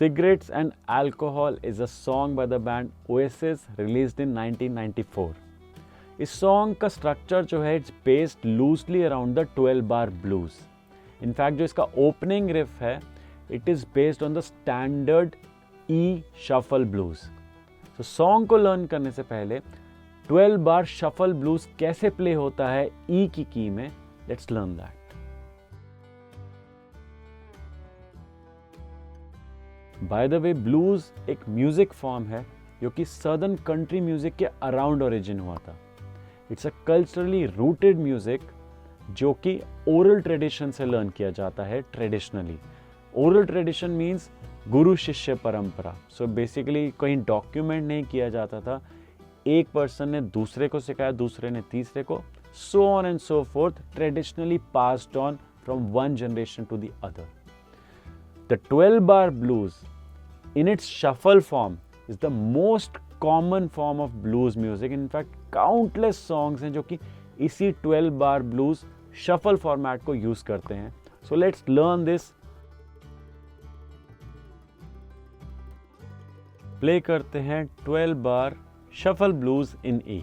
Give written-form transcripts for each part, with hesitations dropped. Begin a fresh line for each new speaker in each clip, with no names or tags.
Cigarettes and Alcohol is a song by the band Oasis released in 1994. इस song का structure जो है it's based loosely around the 12 bar blues. In fact जो इसका opening रिफ है it is based on the standard E shuffle blues. तो song को learn करने से पहले 12 बार शफल ब्लूज कैसे प्ले होता है ई की में, let's learn that. By the way blues एक म्यूजिक फॉर्म है जो कि सदर्न कंट्री म्यूजिक के अराउंड ओरिजिन हुआ था. It's a culturally rooted music जो कि ओरल ट्रेडिशन से लर्न किया जाता है. ट्रेडिशनली ओरल ट्रेडिशन मीन्स गुरु शिष्य परंपरा. सो बेसिकली कहीं डॉक्यूमेंट नहीं किया जाता था. एक पर्सन ने दूसरे को सिखाया, दूसरे ने तीसरे को, so on and so forth, traditionally passed on from one generation to the other. The 12 bar blues in its shuffle form is the most common form of blues music. In fact, countless songs हैं जो कि इसी 12 bar blues shuffle format को use करते हैं. So let's learn this. Play करते हैं 12 bar shuffle blues in E.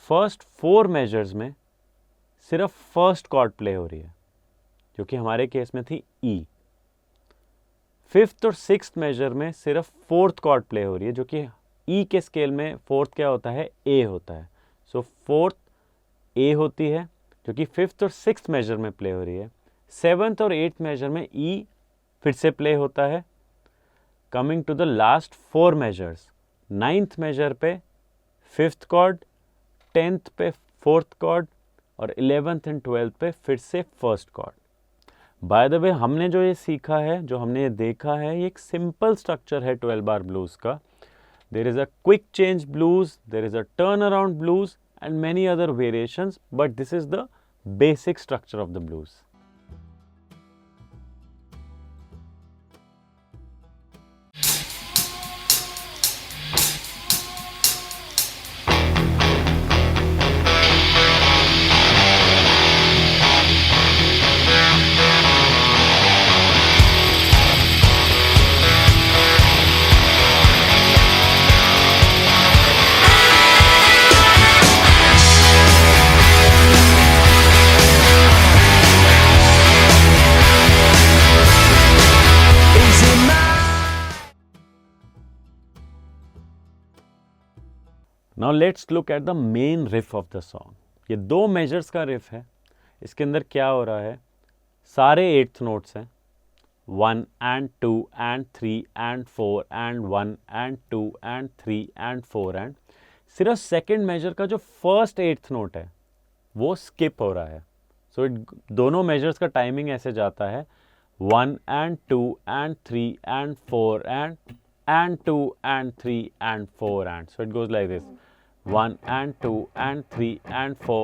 First 4 measures में सिर्फ फर्स्ट कॉर्ड प्ले हो रही है जो कि हमारे केस में थी ई. 5th और 6th मेजर में सिर्फ 4th कॉर्ड प्ले हो रही है जो कि ई के स्केल में 4th क्या होता है, ए होता है. सो 4th ए होती है जो कि 5th और 6th मेजर में प्ले हो रही है. 7th और 8th मेजर में ई फिर से प्ले होता है. Coming to the last 4 measures, 9th measure पे 5th कॉर्ड, 10th पे 4th कॉर्ड और 11th एंड 12th पे फिर से first cord. By the way हमने जो ये सीखा है, जो हमने ये देखा है, ये एक सिंपल स्ट्रक्चर है 12 बार ब्लूज का. There is a quick change blues, there is a turn around blues and many other variations, but this is the basic structure of the blues. Now let's look at the main riff of the song. ये 2 measures का रिफ है. इसके अंदर क्या हो रहा है, सारे 8th नोट्स हैं. 1 and 2 and 3 and 4 and 1 and 2 and 3 and 4 and सिर्फ सेकेंड मेजर का जो फर्स्ट 8th नोट है वो स्किप हो रहा है. सो दोनों मेजर्स का टाइमिंग ऐसे जाता है 1 and 2 and 3 and 4 and 2 and 3 and 4 and so it goes like this. 1 and 2 and 3 and 4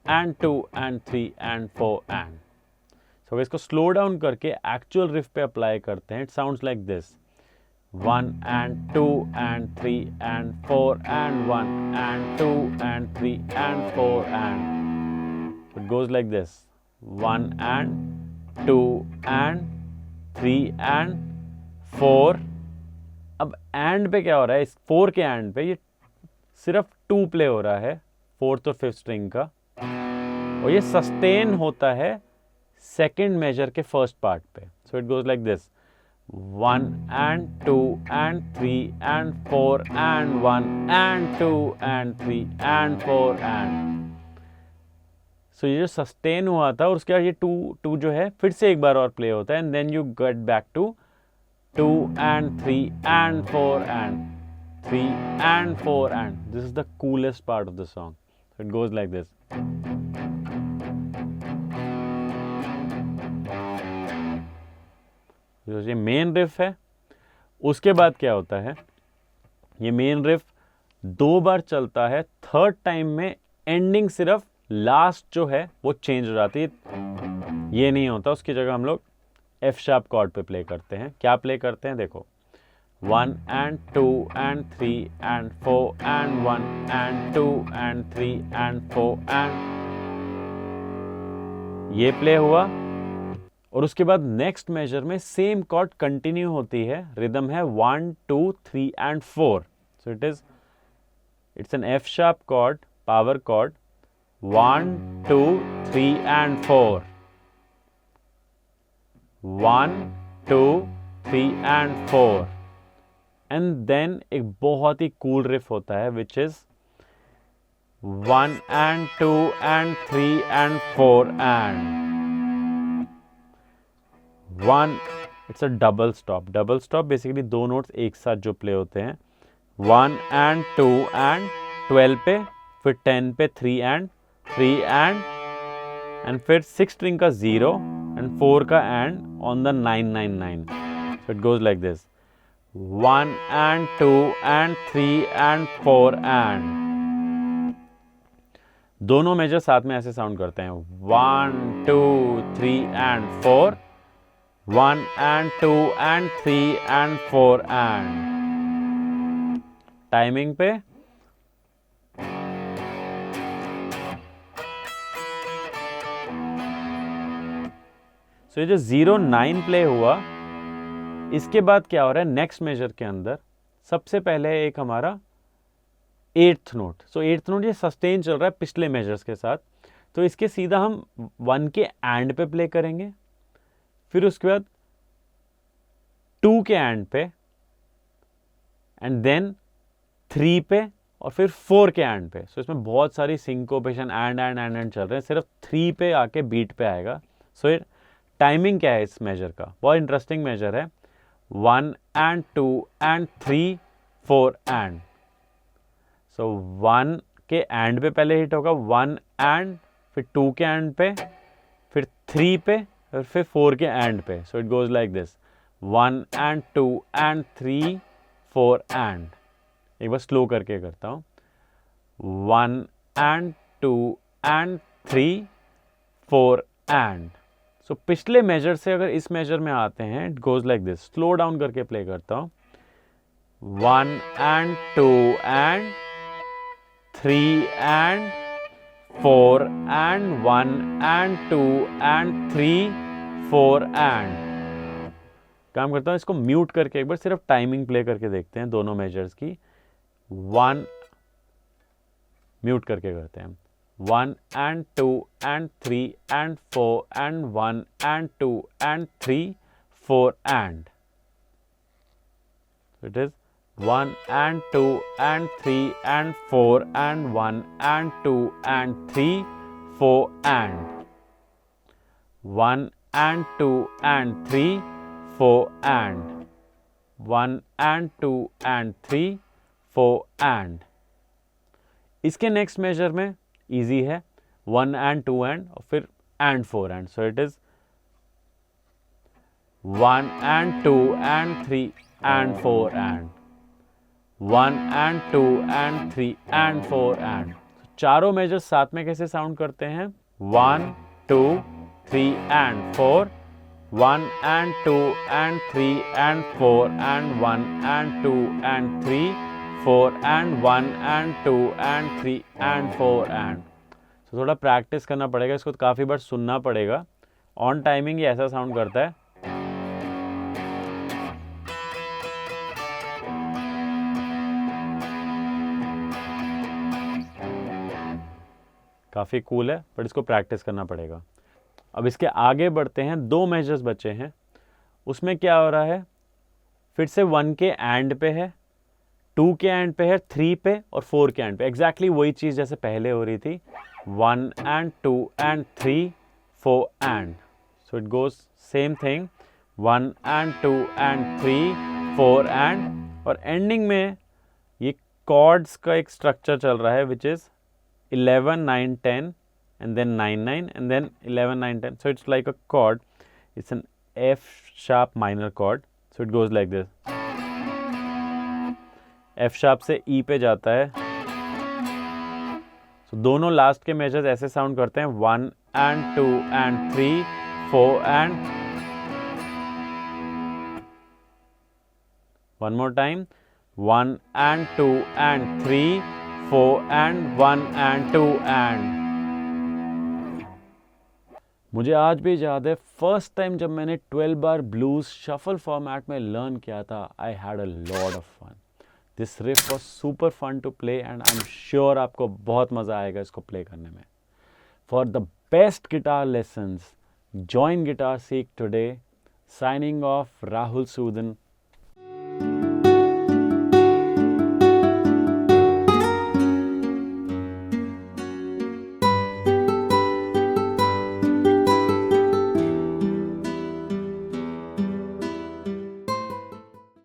and 2 and 3 and 4 and. So इसको स्लो डाउन करके एक्चुअल रिफ पे अप्लाई करते हैं. It sounds like this. 1 and 2 and 3 and 4 and 1 and 2 and 3 and 4 and. It goes like this. 1 and 2 and 3 and 4. अब and पे क्या हो रहा है, इस 4 के एंड पे ये सिर्फ 2 प्ले हो रहा है 4th और 5th स्ट्रिंग का, और ये सस्टेन होता है सेकेंड मेजर के फर्स्ट पार्ट पे. So it goes like this. 1 and 2 and 3 and 4 and 1 and 2 and 3 and 4 and. सो ये जो सस्टेन हुआ था और उसके बाद ये 2 जो है फिर से एक बार और प्ले होता है and then you get back to 2 and 3 and 4 and 3 and 4 and. This is the coolest part of the song. So it goes like this. ये मेन रिफ है। उसके बाद क्या होता है, ये मेन रिफ 2 बार चलता है, थर्ड टाइम में एंडिंग सिर्फ लास्ट जो है वो चेंज हो जाती है, ये नहीं होता, उसकी जगह हम लोग एफ शार्प कॉर्ड पे प्ले करते हैं। क्या प्ले करते हैं देखो, 1 and 2 and 3 and 4 and 1 and 2 and 3 and 4 and ये प्ले हुआ। और उसके बाद नेक्स्ट मेजर में सेम कॉर्ड कंटिन्यू होती है, रिदम है 1 2 3 and 4। So it's an F sharp chord, power chord, 1 2 3 and 4, 1 2 3 and 4। And then एक बहुत ही कूल रिफ होता है which is 1 and 2 and 3 and 4 and 1। It's a double stop. Double stop basically 2 notes एक साथ जो प्ले होते हैं, 1 and 2 and 12 पे, फिर 10 पे 3 and 3 and फिर 6 स्ट्रिंग का 0 and 4 का and on the 999। So it goes like this, 1 and 2 and 3 and 4 and दोनों मेजर साथ में ऐसे साउंड करते हैं, 1 2 3 and 4, 1 and 2 and 3 and 4 and timing पे सो ये जो 0-9 प्ले हुआ, इसके बाद क्या हो रहा है नेक्स्ट मेजर के अंदर, सबसे पहले एक हमारा 8th नोट। सो 8th नोट ये सस्टेन चल रहा है पिछले मेजर्स के साथ, तो इसके सीधा हम 1 के एंड पे प्ले करेंगे, फिर उसके बाद 2 के एंड पे, एंड देन 3 पे, और फिर 4 के एंड पे। सो इसमें बहुत सारी सिंकोपेशन एंड चल रहे हैं, सिर्फ 3 पे आके बीट पे आएगा। सो ये टाइमिंग क्या है इस मेजर का, बहुत इंटरेस्टिंग मेजर है, 1 and 2 and 3 4 and। सो 1 के एंड पे पहले हिट होगा, 1 and, फिर 2 के एंड पे, फिर 3 पे, और फिर 4 के एंड पे। So it goes like this, 1 and 2 and 3 4 and। एक बार स्लो करके करता हूँ, 1 and 2 and 3 4 and। सो पिछले मेजर से अगर इस मेजर में आते हैं, it goes like this, slow down करके प्ले करता हूँ, 1 and 2 and 3 and 4 and 1 and 2 and 3 4 and। काम करता हूँ, इसको म्यूट करके एक बार सिर्फ टाइमिंग प्ले करके देखते हैं दोनों मेजर्स की। 1 म्यूट करके करते हैं, 1 and 2 and 3 and 4 and 1 and 2 and 3 4 and। So it is 1 and 2 and 3 and 4 and 1 and 2 and 3 4 and 1 and 2 and 3 4 and 1 and 2 and 3 4 and। इसके नेक्स्ट मेजर में इजी है, 1 and 2 and और फिर and 4 and। So it is 1 and 2 and 3 and 4 and 1 and 2 and 3 and 4 and। चारों measures साथ में कैसे sound करते हैं, 1 2 3 and 4, 1 and 2 and 3 and 4 and 1 and 2 and 3 4 and 1 and 2 and 3 and 4 and। तो थोड़ा प्रैक्टिस करना पड़ेगा, इसको काफ़ी बार सुनना पड़ेगा। ऑन टाइमिंग ये ऐसा साउंड करता है। काफ़ी कूल है, बट इसको प्रैक्टिस करना पड़ेगा। अब इसके आगे बढ़ते हैं, 2 मेजर्स बचे हैं, उसमें क्या हो रहा है, फिर से 1 के एंड पे है, 2 के एंड पे है, 3 पे और 4 के एंड पे। एग्जैक्टली वही चीज़ जैसे पहले हो रही थी, 1 and 2 and 3 4 and। So it goes same thing, 1 and 2 and 3 4 and। और एंडिंग में ये कॉर्ड्स का एक स्ट्रक्चर चल रहा है which is 11 9 10 and then 9 9 and then 11 9 10। so it's like a chord, it's an F sharp minor chord. So it goes like this. F sharp से E पे जाता है. So दोनों लास्ट के मेजर्स ऐसे साउंड करते हैं 1 and 2 and 3, 4 and one more time 1 and 2 and 3, 4 and 1 and 2 and. मुझे आज भी याद है फर्स्ट टाइम जब मैंने 12 बार ब्लूज शफल फॉर्मेट में लर्न किया था. I had a lot of fun. This riff was super fun to play and I am sure आपको बहुत मज़ा आएगा इसको प्ले करने में. For the best guitar lessons join guitar सीख today. Signing off Rahul Sudan.